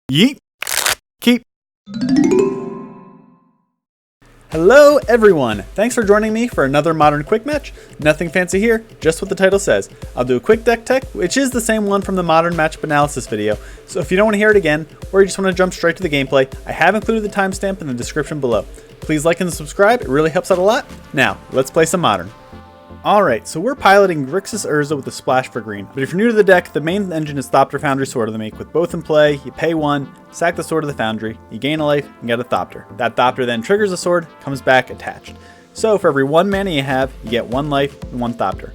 Yeet. Keep. Hello everyone, thanks for joining me for another Modern Quick Match. Nothing fancy here, just what the title says. I'll do a quick deck tech, which is the same one from the Modern Matchup Analysis video, so if you don't want to hear it again, or you just want to jump straight to the gameplay, I have included the timestamp in the description below. Please like and subscribe, it really helps out a lot. Now, let's play some Modern. Alright, so we're piloting Grixis Urza with a splash for green, but if you're new to the deck, the main engine is Thopter Foundry Sword of the Meek. With both in play, you pay 1, sack the Sword of the Foundry, you gain a life, and get a Thopter. That Thopter then triggers a sword, comes back attached. So for every 1 mana you have, you get 1 life and 1 Thopter.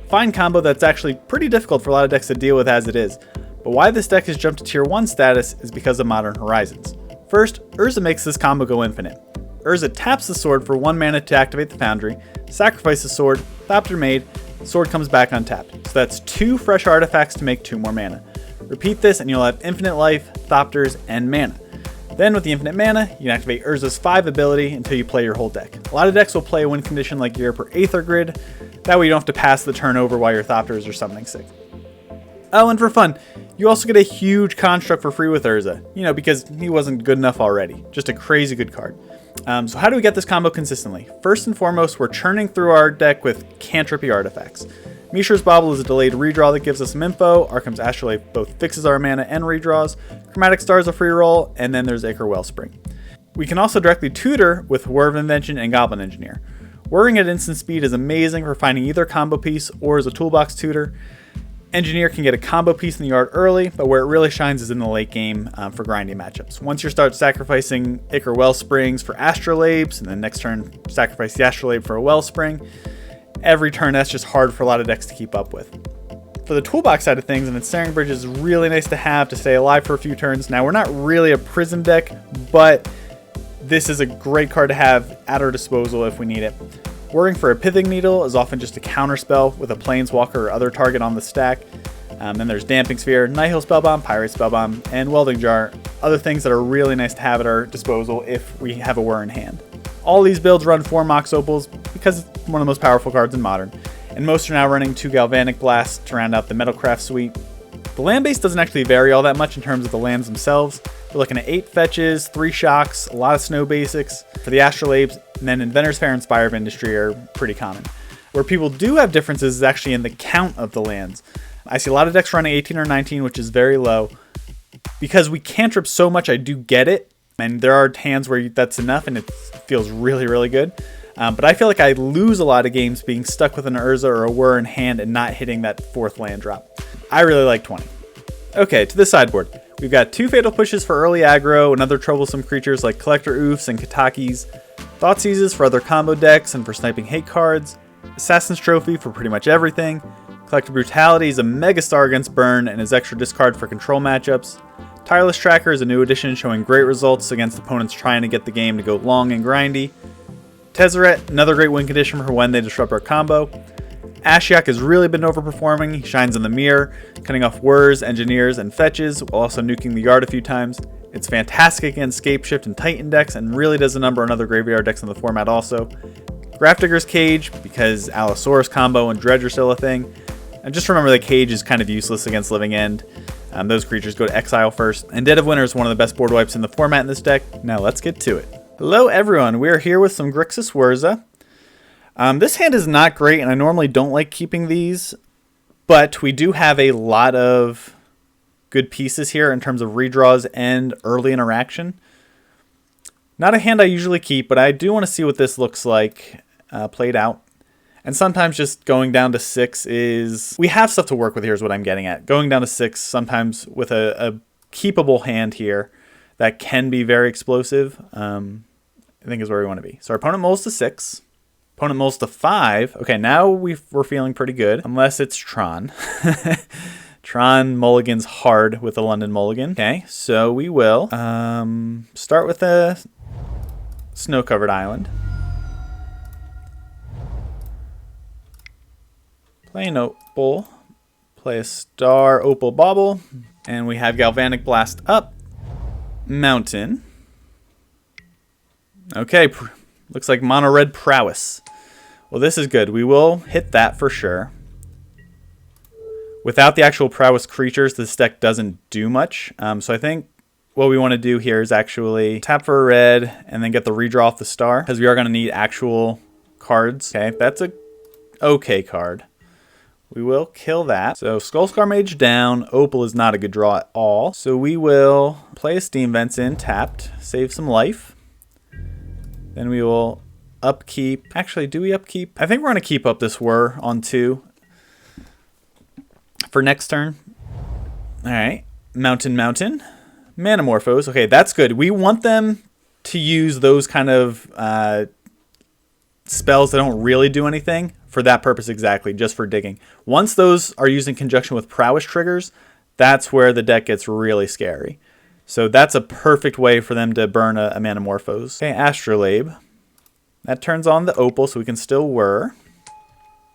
Fine combo that's actually pretty difficult for a lot of decks to deal with as it is, but why this deck has jumped to tier 1 status is because of Modern Horizons. First, Urza makes this combo go infinite. Urza taps the sword for 1 mana to activate the Foundry, sacrifices sword, Thopter made, sword comes back untapped. So that's 2 fresh artifacts to make 2 more mana. Repeat this and you'll have infinite life, Thopters, and mana. Then with the infinite mana, you can activate Urza's 5 ability until you play your whole deck. A lot of decks will play a win condition like Gear per Aether Grid, that way you don't have to pass the turn over while your Thopters are summoning sick. Oh, and for fun, you also get a huge construct for free with Urza, because he wasn't good enough already. Just a crazy good card. So how do we get this combo consistently? First and foremost, we're churning through our deck with cantrippy artifacts. Mishra's Bauble is a delayed redraw that gives us some info. Arkham's Astrolabe both fixes our mana and redraws. Chromatic Star is a free roll, and then there's Ichor Wellspring. We can also directly tutor with Whir of Invention and Goblin Engineer. Whirring at instant speed is amazing for finding either combo piece or as a toolbox tutor. Engineer can get a combo piece in the yard early, but where it really shines is in the late game for grinding matchups. Once you start sacrificing Ichor Wellsprings for Astrolabes, and then next turn sacrifice the Astrolabe for a Wellspring, every turn that's just hard for a lot of decks to keep up with. For the toolbox side of things, an Ensnaring Bridge is really nice to have to stay alive for a few turns. Now, we're not really a Prism deck, but this is a great card to have at our disposal if we need it. Whirring for a Pithing Needle is often just a counterspell with a Planeswalker or other target on the stack. Then there's Damping Sphere, Nihil Spellbomb, Pirate Spellbomb, and Welding Jar. Other things that are really nice to have at our disposal if we have a Whir in hand. All these builds run 4 Mox Opals because it's one of the most powerful cards in Modern. And most are now running 2 Galvanic Blasts to round out the Metalcraft suite. The land base doesn't actually vary all that much in terms of the lands themselves. We're looking at 8 fetches, 3 shocks, a lot of snow basics. For the Astrolabes, and then Inventor's Fair and Spire of Industry are pretty common. Where people do have differences is actually in the count of the lands. I see a lot of decks running 18 or 19, which is very low. Because we cantrip so much, I do get it. And there are hands where that's enough and it feels really, really good. But I feel like I lose a lot of games being stuck with an Urza or a Whir in hand and not hitting that 4th land drop. I really like 20. Okay, to the sideboard. We've got 2 Fatal Pushes for early aggro and other troublesome creatures like Collector Oofs and Katakis. Thoughtseizes for other combo decks and for sniping hate cards. Assassin's Trophy for pretty much everything. Collector Brutality is a megastar against burn and is extra discard for control matchups. Tireless Tracker is a new addition showing great results against opponents trying to get the game to go long and grindy. Tezzeret, another great win condition for when they disrupt our combo. Ashiok has really been overperforming. He shines in the mirror, cutting off Whirs, Engineers, and Fetches, while also nuking the yard a few times. It's fantastic against Scapeshift and Titan decks, and really does a number on other graveyard decks in the format also. Grafdigger's Cage, because Allosaurus combo and Dredge are still a thing. And just remember that Cage is kind of useless against Living End. Those creatures go to exile first. And Dead of Winter is one of the best board wipes in the format in this deck. Now let's get to it. Hello everyone, we are here with some Grixis Whirza. This hand is not great, and I normally don't like keeping these, but we do have a lot of good pieces here in terms of redraws and early interaction. Not a hand I usually keep, but I do want to see what this looks like played out. And sometimes just going down to 6 is... We have stuff to work with here is what I'm getting at. Going down to 6 sometimes with a keepable hand here that can be very explosive, I think is where we want to be. So our opponent mulls to 6. Opponent mulls to 5. Okay, now we're feeling pretty good. Unless it's Tron. Tron mulligans hard with the London mulligan. Okay, so we will start with a snow-covered island. Play an opal. Play a star opal bauble. And we have Galvanic Blast up. Mountain. Okay, looks like mono red Prowess. Well, this is good. We will hit that for sure. Without the actual Prowess creatures, this deck doesn't do much. So I think what we want to do here is actually tap for a red and then get the redraw off the star, because we are going to need actual cards. Okay, that's a okay card. We will kill that. So Skullscar Mage down. Opal is not a good draw at all. So we will play a Steam Vents in, tapped, save some life. Then we will upkeep. Actually, do we upkeep? I think we're going to keep up this Whir on 2 for next turn. All right. Mountain. Manamorphose. Okay, that's good. We want them to use those kind of spells that don't really do anything for that purpose exactly, just for digging. Once those are used in conjunction with Prowess triggers, that's where the deck gets really scary. So that's a perfect way for them to burn a Manamorphose. Okay, Astrolabe. That turns on the Opal, so we can still Whir.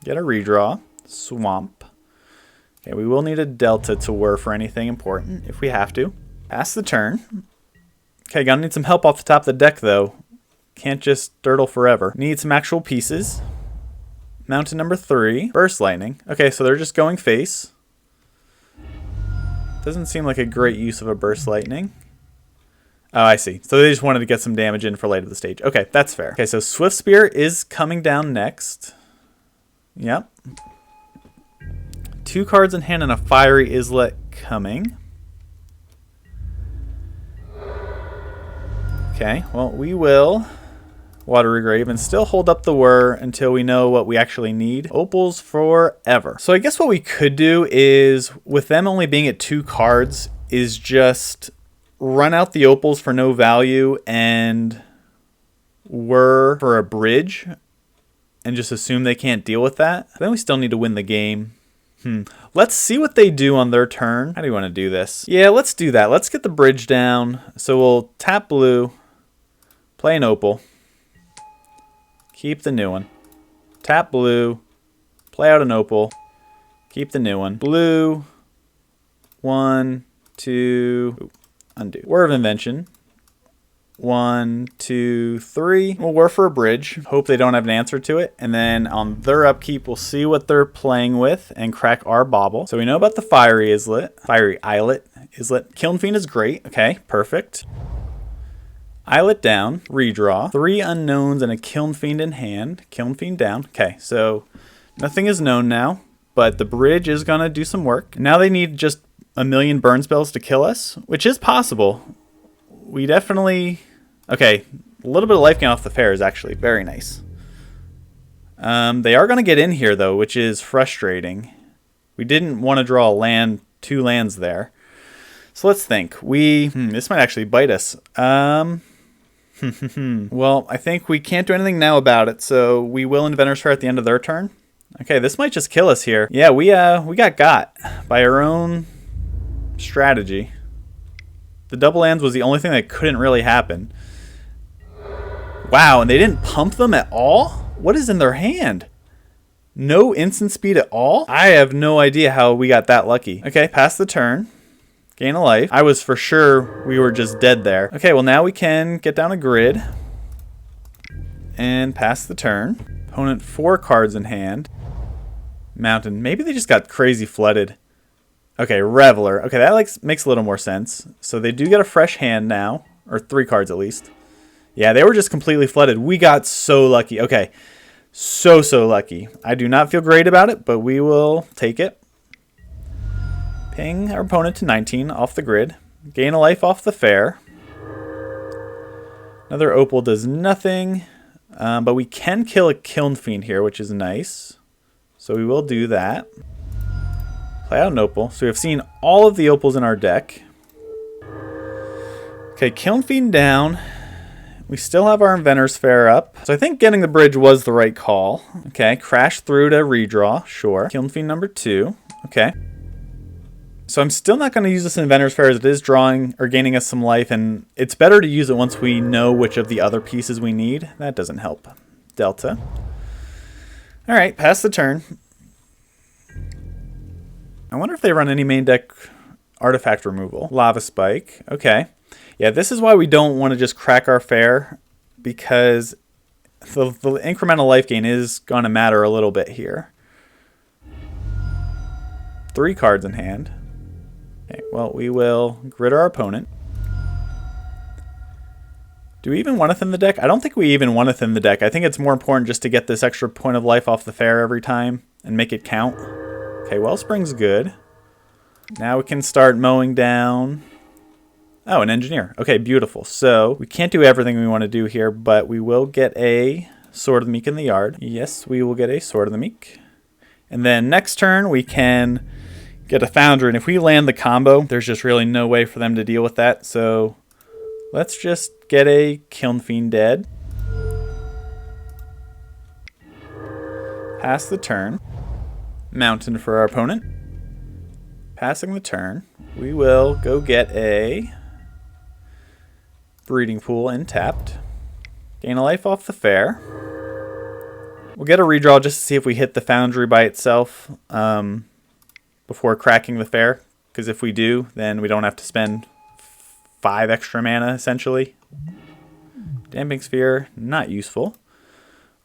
Get a redraw. Swamp. Okay, we will need a Delta to Whir for anything important if we have to. Pass the turn. Okay, gonna need some help off the top of the deck though. Can't just dirtle forever. Need some actual pieces. Mountain number 3. Burst Lightning. Okay, so they're just going face. Doesn't seem like a great use of a Burst Lightning. Oh, I see. So they just wanted to get some damage in for later in the stage. Okay, that's fair. Okay, so Swift Spear is coming down next. Yep. 2 cards in hand and a Fiery Islet coming. Okay, well, we will Watery Grave and still hold up the Whir until we know what we actually need. Opals forever. So I guess what we could do is, with them only being at 2 cards, is just run out the Opals for no value and Whir for a bridge and just assume they can't deal with that. Then we still need to win the game. Let's see what they do on their turn. How do you want to do this? Yeah, let's do that. Let's get the bridge down. So we'll tap blue, play an Opal, keep the new one. Tap blue, play out an Opal, keep the new one. Blue, 1, 2, undo. Whir of Invention. 1, 2, 3. We'll Whir for a bridge. Hope they don't have an answer to it. And then on their upkeep, we'll see what they're playing with and crack our bauble. So we know about the Fiery Islet. Fiery Islet. Kiln Fiend is great. Okay, perfect. Islet down. Redraw. 3 unknowns and a Kiln Fiend in hand. Kiln Fiend down. Okay, so nothing is known now, but the bridge is going to do some work. Now they need just a million burn spells to kill us, which is possible. We definitely... Okay, a little bit of life gain off the fair is actually very nice. They are going to get in here, though, which is frustrating. We didn't want to draw a land, 2 lands there. So let's think. This might actually bite us. Well, I think we can't do anything now about it, so we will Inventor's Fair at the end of their turn. Okay, this might just kill us here. Yeah, we got by our own strategy. The double lands was the only thing that couldn't really happen. Wow, and they didn't pump them at all? What is in their hand? No instant speed at all? I have no idea how we got that lucky. Okay, pass the turn. Gain a life. I was for sure we were just dead there. Okay, well now we can get down a grid. And pass the turn. Opponent 4 cards in hand. Mountain. Maybe they just got crazy flooded. Okay, Reveler. Okay, that makes a little more sense. So they do get a fresh hand now. Or 3 cards at least. Yeah, they were just completely flooded. We got so lucky. Okay, so lucky. I do not feel great about it, but we will take it. Ping our opponent to 19 off the grid. Gain a life off the fair. Another Opal does nothing. But we can kill a Kiln Fiend here, which is nice. So we will do that. Play out an Opal. So we have seen all of the Opals in our deck. Okay, Kiln Fiend down. We still have our Inventor's Fair up. So I think getting the bridge was the right call. Okay, crash through to redraw. Sure. Kiln Fiend number 2. Okay. So I'm still not going to use this Inventor's Fair as it is drawing or gaining us some life. And it's better to use it once we know which of the other pieces we need. That doesn't help. Delta. All right, pass the turn. I wonder if they run any main deck artifact removal. Lava Spike. Okay. Yeah, this is why we don't want to just crack our fair, because the incremental life gain is going to matter a little bit here. 3 cards in hand. Okay, well, we will grid our opponent. Do we even want to thin the deck? I don't think we even want to thin the deck. I think it's more important just to get this extra point of life off the fair every time and make it count. Okay, Wellspring's good. Now we can start mowing down. Oh, an engineer. Okay, beautiful. So we can't do everything we want to do here, but we will get a Sword of the Meek in the yard. Yes, we will get a Sword of the Meek. And then next turn we can get a Foundry. And if we land the combo, there's just really no way for them to deal with that. So let's just get a Kiln Fiend dead. Pass the turn. Mountain for our opponent. Passing the turn, we will go get a Breeding Pool and tapped. Gain a life off the fair. We'll get a redraw just to see if we hit the Foundry by itself before cracking the fair. Because if we do, then we don't have to spend 5 extra mana, essentially. Damping Sphere, not useful.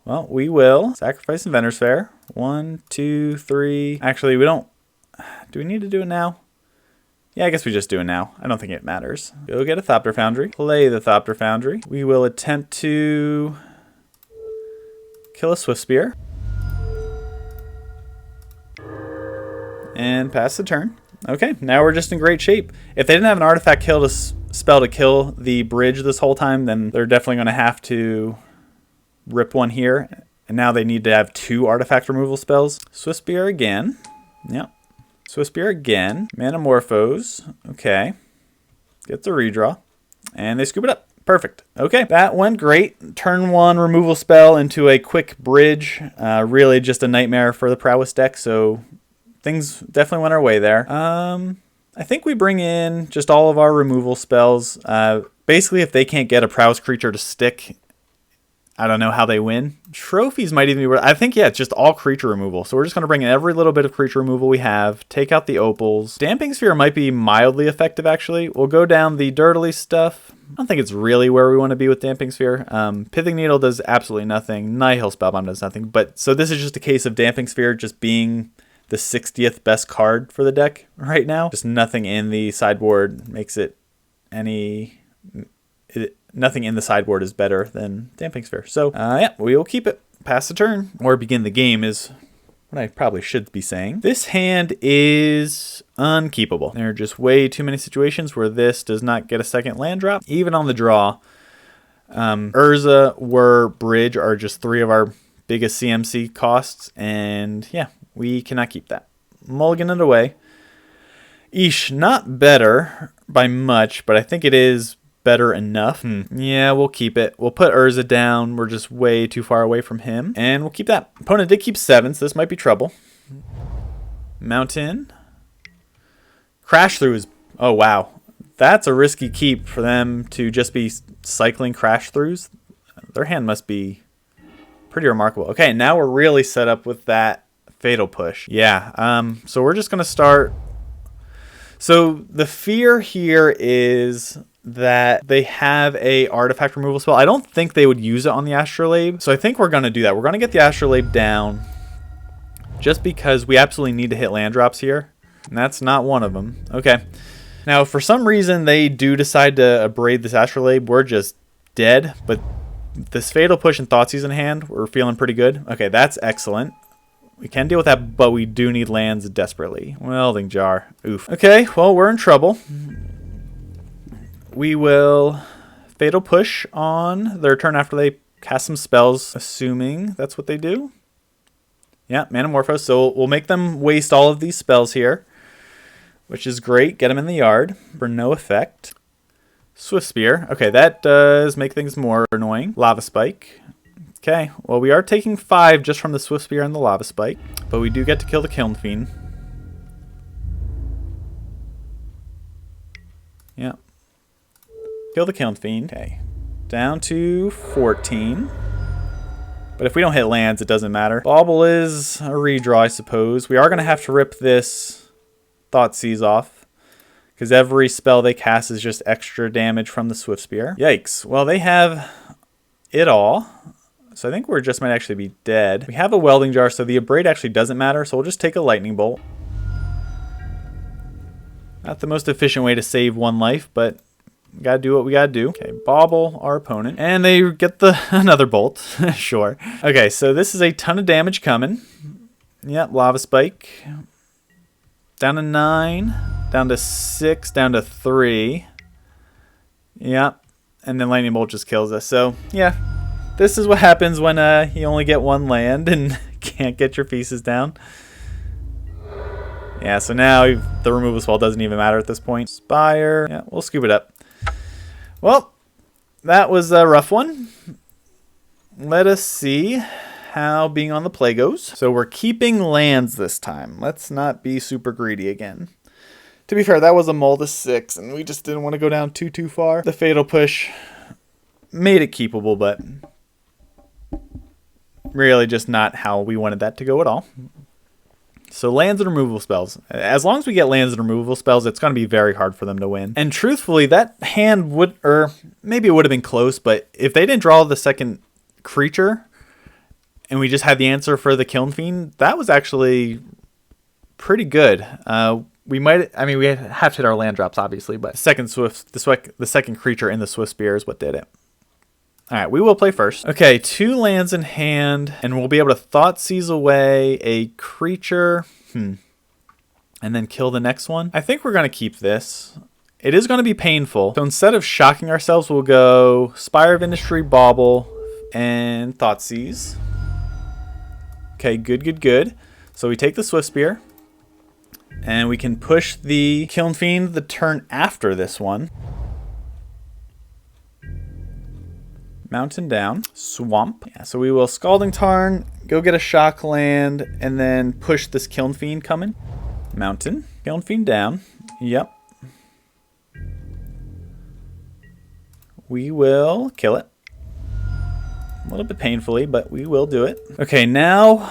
Well, we will sacrifice Inventor's Fair. 1, 2, 3. Actually, we don't. Do we need to do it now? Yeah, I guess we just do it now. I don't think it matters. Go get a Thopter Foundry. Play the Thopter Foundry. We will attempt to kill a Swiftspear. And pass the turn. Okay, now we're just in great shape. If they didn't have an artifact spell to kill the bridge this whole time, then they're definitely going to have to rip one here. And now they need to have 2 artifact removal spells. Swiftspear again. Yep. Swiftspear again. Manamorphose. Okay. Get the redraw. And they scoop it up. Perfect. Okay, that went great. Turn 1 removal spell into a quick bridge. Really just a nightmare for the Prowess deck, so things definitely went our way there. I think we bring in just all of our removal spells. Basically, if they can't get a Prowess creature to stick, I don't know how they win. Trophies might even be... I think, yeah, it's just all creature removal. So we're just going to bring in every little bit of creature removal we have. Take out the opals. Damping Sphere might be mildly effective, actually. We'll go down the dirtily stuff. I don't think it's really where we want to be with Damping Sphere. Pithing Needle does absolutely nothing. Nihil Spellbound does nothing. But so this is just a case of Damping Sphere just being the 60th best card for the deck right now. Just nothing in the sideboard makes it any... Nothing in the sideboard is better than Damping Sphere. So, yeah, we will keep it. Pass the turn. Or begin the game is what I probably should be saying. This hand is unkeepable. There are just way too many situations where this does not get a second land drop. Even on the draw, Urza, Whir, Bridge are just 3 of our biggest CMC costs. And, yeah, we cannot keep that. Mulligan it away. Eesh, not better by much, but I think it is better enough. Yeah, we'll keep it. We'll put Urza down. We're just way too far away from him. And we'll keep that. Opponent did keep 7, so this might be trouble. Mountain. Crash Through is... Oh, wow. That's a risky keep for them to just be cycling Crash Throughs. Their hand must be pretty remarkable. Okay, now we're really set up with that Fatal Push. Yeah, so we're just going to start... So the fear here is that they have a artifact removal spell. I don't think they would use it on the Astrolabe, so I think we're going to do that. We're going to get the Astrolabe down just because we absolutely need to hit land drops here, and that's not one of them. Okay. Now, if for some reason they do decide to abrade this Astrolabe, we're just dead, but this Fatal Push and Thoughtseize in hand, we're feeling pretty good. Okay, that's excellent. We can deal with that, but we do need lands desperately. Welding Jar. Oof. Okay, well, we're in trouble. We will Fatal Push on their turn after they cast some spells, assuming that's what they do. Yeah, Manamorphose. So we'll make them waste all of these spells here, which is great. Get them in the yard for no effect. Swiftspear. Okay, that does make things more annoying. Lava Spike. Okay, well, we are taking 5 just from the Swiftspear and the Lava Spike, but we do get to kill the Kiln Fiend. Yeah. Kill the Kiln Fiend. Okay. Down to 14. But if we don't hit lands, it doesn't matter. Bauble is a redraw, I suppose. We are going to have to rip this Thoughtseize off, because every spell they cast is just extra damage from the Swiftspear. Yikes. Well, they have it all. So I think we just might actually be dead. We have a Welding Jar, so the Abrade actually doesn't matter. So we'll just take a Lightning Bolt. Not the most efficient way to save 1 life, but Gotta do what we gotta do. Okay, bobble our opponent. And they get the another bolt. Sure. Okay, so this is a ton of damage coming. Yep, lava spike. Down to 9. Down to 6. Down to 3. Yep. And then lightning bolt just kills us. So, yeah. This is what happens when you only get one land and can't get your pieces down. Yeah, so now the removal spell doesn't even matter at this point. Spire. Yeah, we'll scoop it up. Well, that was a rough one. Let us see how being on the play goes. So we're keeping lands this time. Let's not be super greedy again. To be fair, that was a mull to 6, and we just didn't want to go down too far. The Fatal Push made it keepable, but really just not how we wanted that to go at all. So lands and removal spells. As long as we get lands and removal spells, it's going to be very hard for them to win. And truthfully, that hand would, or maybe it would have been close, but if they didn't draw the second creature and we just had the answer for the Kiln Fiend, that was actually pretty good. We might, I mean, we have to hit our land drops, obviously, but the second creature in the Swift Spear is what did it. All right, we will play first. Okay, 2 lands in hand, and we'll be able to Thoughtseize away a creature. And then kill the next one. I think we're going to keep this. It is going to be painful. So instead of shocking ourselves, we'll go Spire of Industry, Bauble, and Thoughtseize. Okay, good. So we take the Swift Spear, and we can push the Kiln Fiend the turn after this one. Mountain down. Swamp. Yeah, so we will Scalding Tarn, go get a shock land, and then push this Kiln Fiend coming. Mountain. Kiln Fiend down. Yep. We will kill it. A little bit painfully, but we will do it. Okay, now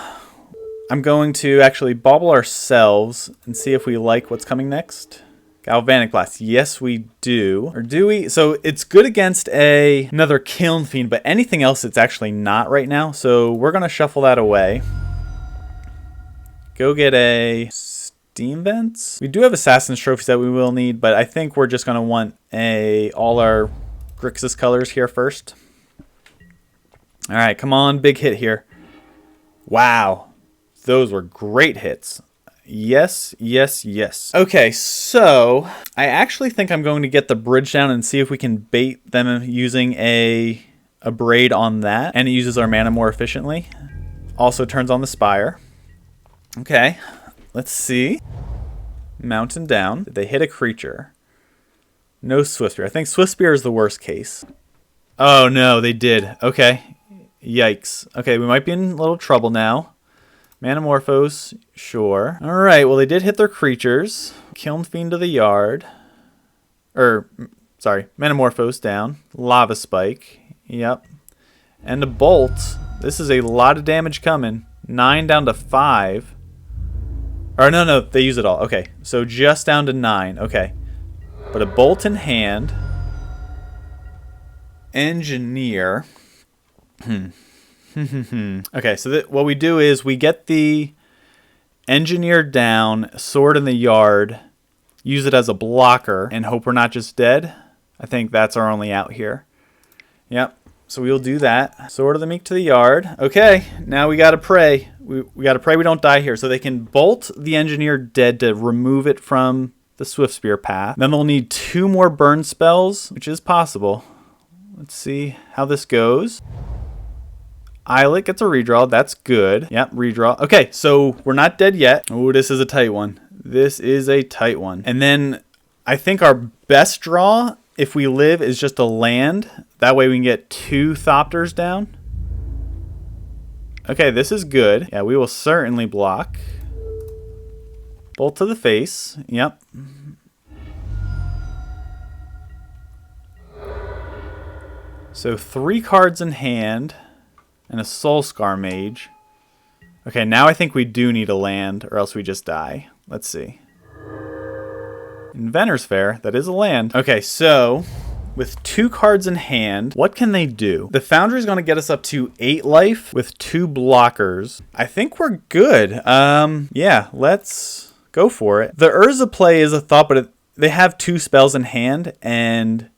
I'm going to actually bauble ourselves and see if we like what's coming next. Galvanic Blast. Yes, we do. Or do we? So it's good against another Kiln Fiend, but anything else it's actually not right now. So we're going to shuffle that away. Go get a Steam Vents. We do have Assassin's Trophies that we will need, but I think we're just going to want all our Grixis colors here first. All right, come on. Big hit here. Wow. Those were great hits. Yes. Okay, so I actually think I'm going to get the bridge down and see if we can bait them using a braid on that. And it uses our mana more efficiently. Also turns on the Spire. Okay, let's see. Mountain down. Did they hit a creature? No Swift Spear. I think Swift Spear is the worst case. Oh no, they did. Okay. Yikes. Okay, we might be in a little trouble now. Manamorphose, sure. Alright, well they did hit their creatures. Kiln Fiend to the yard. Manamorphose down. Lava Spike. Yep. And a Bolt. This is a lot of damage coming. 9 down to 5. Or no, they use it all. Okay, so just down to 9. Okay. But a Bolt in hand. Engineer. Okay, so what we do is we get the Engineer down, Sword in the yard, use it as a blocker, and hope we're not just dead. I think that's our only out here. Yep, so we'll do that. Sword of the Meek to the yard. Okay, now we gotta pray. We gotta pray we don't die here. So they can bolt the Engineer dead to remove it from the Swift Spear path. Then they'll need 2 more burn spells, which is possible. Let's see how this goes. Islet gets a redraw. That's good. Yep, redraw. Okay, so we're not dead yet. Oh, this is a tight one. This is a tight one. And then I think our best draw, if we live, is just a land. That way we can get 2 Thopters down. Okay, this is good. Yeah, we will certainly block. Bolt to the face. Yep. So 3 cards in hand. And a Soulscar Mage. Okay, now I think we do need a land, or else we just die. Let's see. Inventor's Fair, that is a land. Okay, so with 2 cards in hand, what can they do? The Foundry is going to get us up to 8 life with 2 blockers. I think we're good. Yeah, let's go for it. The Urza play is a thought, but they have 2 spells in hand, and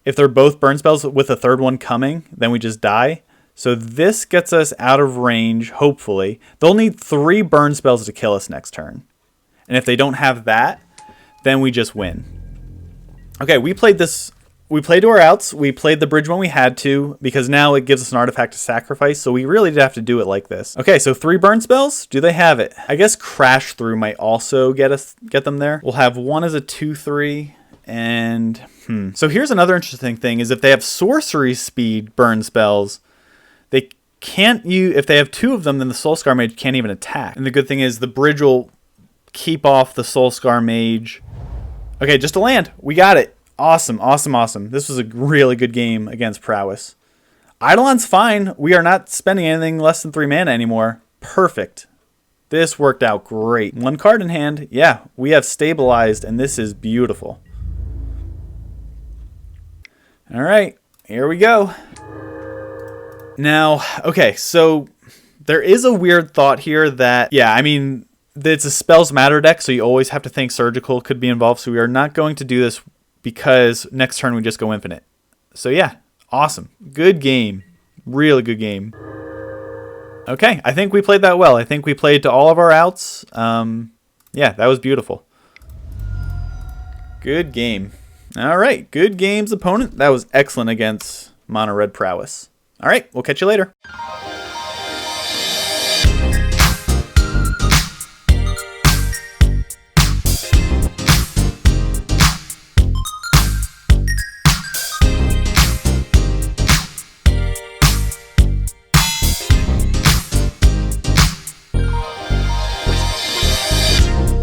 if they're both burn spells with a third one coming, then we just die. So this gets us out of range, hopefully. They'll need 3 burn spells to kill us next turn. And if they don't have that, then we just win. Okay, we played this. We played to our outs. We played the bridge when we had to, because now it gives us an artifact to sacrifice. So we really did have to do it like this. Okay, so 3 burn spells. Do they have it? I guess Crash Through might also get them there. We'll have one as a 2/3. And so here's another interesting thing is if they have sorcery speed burn spells, they can't use, if they have 2 of them, then the Soulscar Mage can't even attack. And the good thing is the bridge will keep off the Soulscar Mage. Okay, just a land. We got it. Awesome, awesome, awesome. This was a really good game against Prowess. Eidolon's fine. We are not spending anything less than 3 mana anymore. Perfect. This worked out great. 1 card in hand. Yeah, we have stabilized, and this is beautiful. All right, here we go. Now, okay, so there is a weird thought here that, yeah, I mean, it's a Spells Matter deck, so you always have to think Surgical could be involved, so we are not going to do this because next turn we just go infinite. So yeah, awesome. Good game. Really good game. Okay, I think we played that well. I think we played to all of our outs. Yeah, that was beautiful. Good game. All right, good games, opponent. That was excellent against Mono Red Prowess. All right, we'll catch you later.